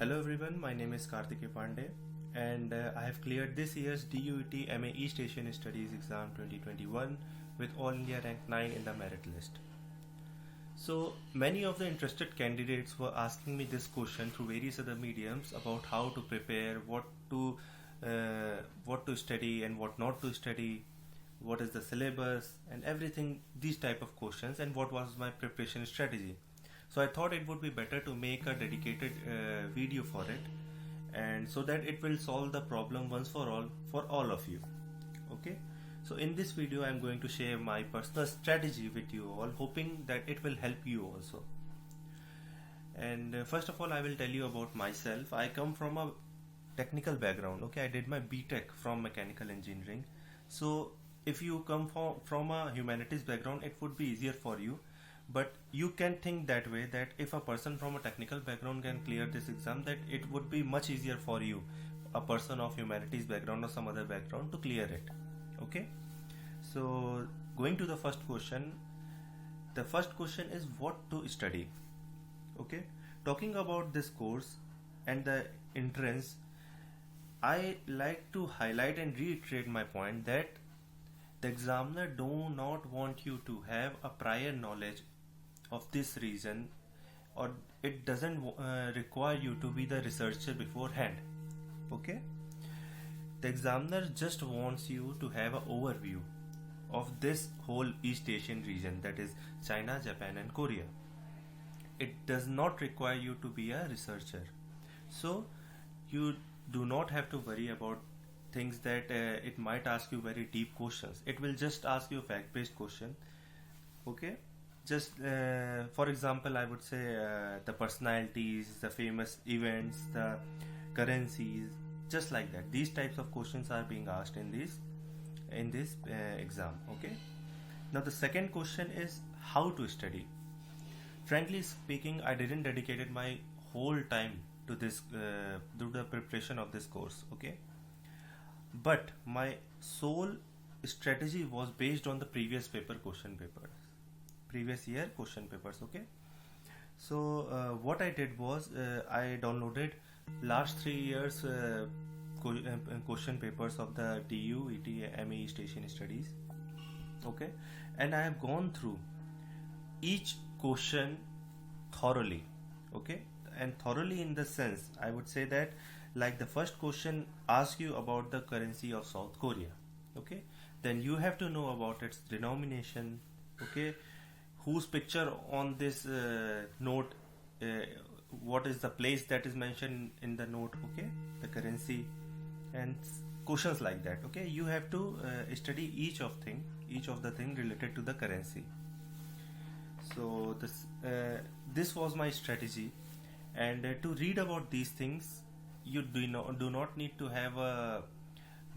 Hello everyone, my name is Karthike Pandey and I have cleared this year's DUET MAE Station Studies Exam 2021 with All India rank 9 in the merit list. So many of the interested candidates were asking me this question through various other mediums about how to prepare, what to study and what not to study, what is the syllabus and everything, these type of questions, and what was my preparation strategy. So I thought it would be better to make a dedicated video for it, and so that it will solve the problem once for all of you. Okay, so in this video I'm going to share my personal strategy with you all, hoping that it will help you also. And first of all, I will tell you about myself. I come from a technical background. Okay, I did my BTech from mechanical engineering. So if you come from a humanities background, it would be easier for you. But you can think that way, that if a person from a technical background can clear this exam, that it would be much easier for you, a person of humanities background or some other background, to clear it. Okay, so going to the first question. The first question is what to study. Okay, talking about this course and the entrance, I like to highlight and reiterate my point that the examiner do not want you to have a prior knowledge of this region, or it doesn't require you to be the researcher beforehand. Okay, the examiner just wants you to have an overview of this whole East Asian region, that is China, Japan and Korea. It does not require you to be a researcher, so you do not have to worry about things that it might ask you very deep questions. It will just ask you fact-based question. Okay, just for example, I would say the personalities, the famous events, the currencies, just like that. These types of questions are being asked in this exam. Okay, now the second question is how to study. Frankly speaking, I didn't dedicated my whole time to this to the preparation of this course. Okay, but my sole strategy was based on the previous year question papers. Okay, so what I did was I downloaded last 3 years question papers of the DUET MAE Station Studies. Okay, and I have gone through each question thoroughly. Okay, and thoroughly in the sense, I would say that, like, the first question asks you about the currency of South Korea. Okay, then you have to know about its denomination. Okay, whose picture on this note, what is the place that is mentioned in the note. Okay, the currency and questions like that. Okay, you have to study each of the thing related to the currency. So this was my strategy, and to read about these things, you do not need to have a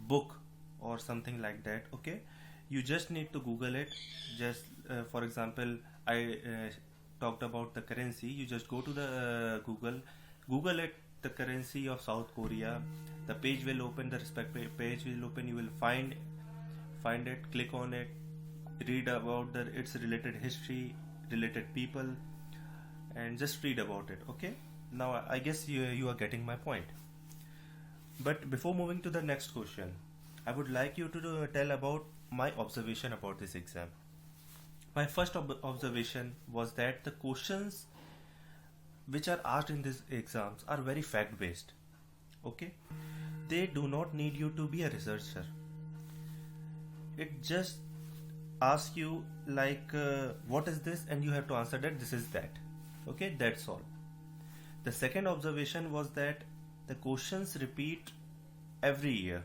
book or something like that. Okay, you just need to Google it. Just for example, I talked about the currency. You just go to the Google it, the currency of South Korea. The page will open, the respective page will open. You will find it, click on it, read about its related history, related people, and just read about it. Okay, now I guess you are getting my point. But before moving to the next question, I would like you to tell about my observation about this exam. My first observation was that the questions which are asked in these exams are very fact based. Okay, they do not need you to be a researcher. It just asks you like what is this, and you have to answer that this is that. Okay, that's all. The second observation was that the questions repeat every year.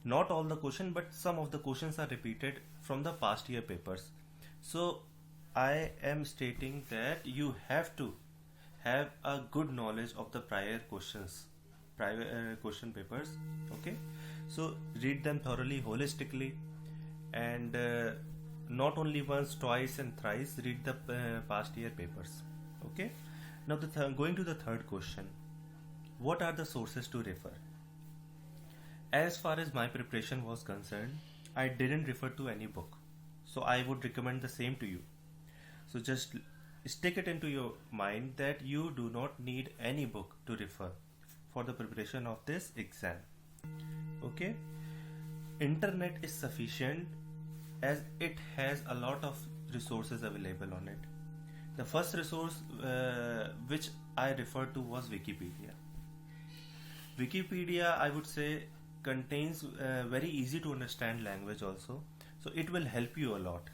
Not all the questions, but some of the questions are repeated from the past year papers. So I am stating that you have to have a good knowledge of the prior question papers. Okay, so read them thoroughly, holistically, and not only once, twice and thrice. Read the past year papers. Okay, now going to the third question, what are the sources to refer? As far as my preparation was concerned, I didn't refer to any book, so I would recommend the same to you. So just stick it into your mind that you do not need any book to refer for the preparation of this exam. Okay, internet is sufficient as it has a lot of resources available on it. The first resource which I referred to was Wikipedia. Wikipedia, I would say, contains very easy to understand language also, so it will help you a lot.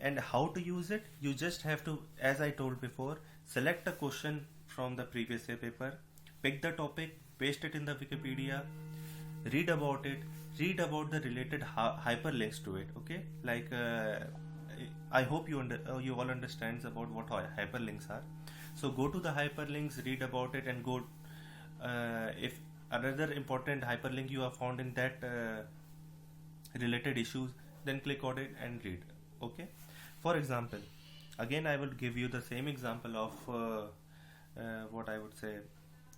And how to use it? You just have to, as I told before, select a question from the previous year paper, pick the topic, paste it in the Wikipedia, read about it, read about the related hyperlinks to it. Okay, like I hope you all understands about what hyperlinks are. So go to the hyperlinks, read about it, and go if another important hyperlink you have found in that related issues, then click on it and read. Okay, for example, again I will give you the same example of what I would say,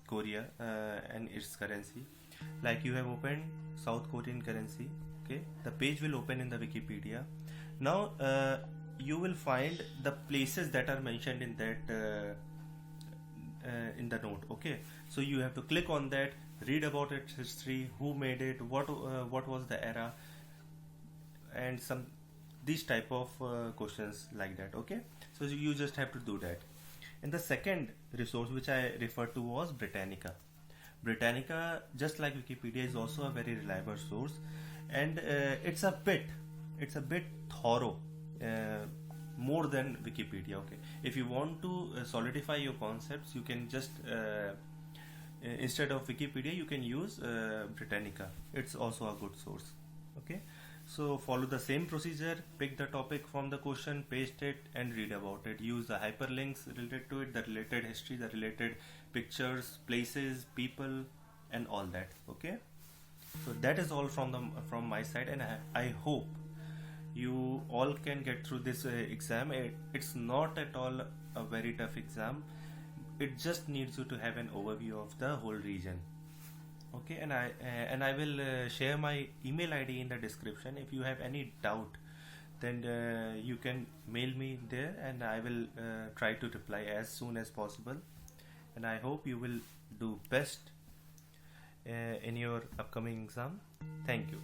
Korea and its currency. Like you have opened South Korean currency. Okay, the page will open in the Wikipedia. Now you will find the places that are mentioned in that in the note. Okay, so you have to click on that, read about its history, who made it, what was the era, and some these type of questions like that. Okay, so you just have to do that. And the second resource which I referred to was Britannica. Britannica, just like Wikipedia, is also a very reliable source, and it's a bit thorough, more than Wikipedia. Okay, if you want to solidify your concepts, you can just instead of Wikipedia, you can use Britannica. It's also a good source. Okay, so follow the same procedure, pick the topic from the question, paste it, and read about it. Use the hyperlinks related to it, the related history, the related pictures, places, people, and all that. Okay, so that is all from my side, and I hope you all can get through this exam. It's not at all a very tough exam. It just needs you to have an overview of the whole region. Okay, and I will share my email ID in the description. If you have any doubt, then you can mail me there, and I will try to reply as soon as possible. And I hope you will do best in your upcoming exam. Thank you.